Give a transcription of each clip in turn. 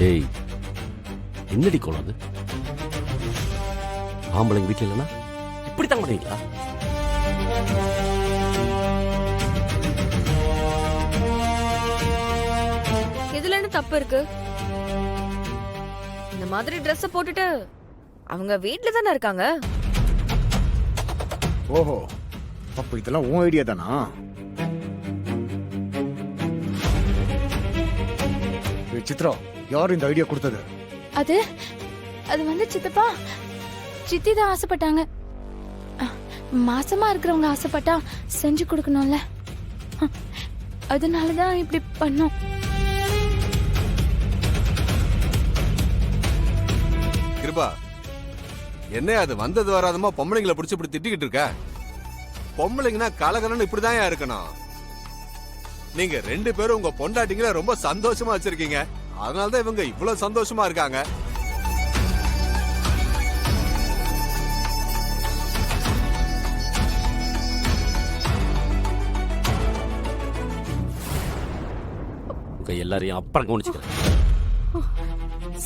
ஏய், என்னடி கோலம் அது? ஆம்பளைங்க வீட்டில் இல்லைன்னா இப்படித்தான் பண்ணுவீங்களா? இதுல என்ன தப்பு இருக்கு? இந்த மாதிரி Dress போட்டுட்டு அவங்க வீட்ல தானே இருக்காங்க. ஓஹோ, அப்ப இதெல்லாம் உன் ஐடியா தானா? ஏய் சித்ரா, யார் இந்த ஐடியா கொடுத்தது? அது அது வந்து சித்தப்பா, சித்தி தான் ஆசைப்பட்டாங்க. மாசமா இருக்கிறவங்க ஆசைப்பட்டா செஞ்சு கொடுக்கணும்ல, அதனாலதான் இப்படி பண்ணோம். கிருபா, என்ன அது வந்தது வராதமா பொம்பளைங்களை பிடிச்சி இப்படி திட்டிக்கிட்டு இருக்க? பொம்பளைங்கன்னா கலகலன்னு இப்படிதான் இருக்கணும். நீங்க 2 பேரும் உங்க பொண்டாட்டிங்களை ரொம்ப சந்தோஷமா வச்சிருக்கீங்க. அதனாலதான் இவங்க இவ்வளவு சந்தோஷமா இருக்காங்க. உங்க எல்லாரையும் அப்புறம் கவனிச்சுக்கிறேன்.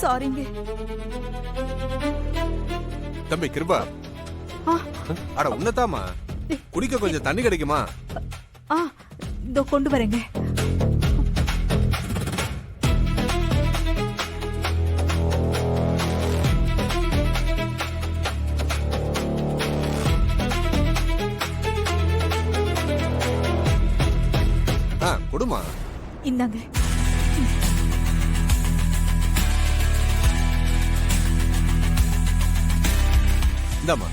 சாரிங்க. தம்பி கிருபா, அட உன்னதாமா, குடிக்க கொஞ்சம் தண்ணி கிடைக்குமா? இதோ கொண்டு வரேங்க. கொடுமா. இந்தாங்க. இந்தாமா.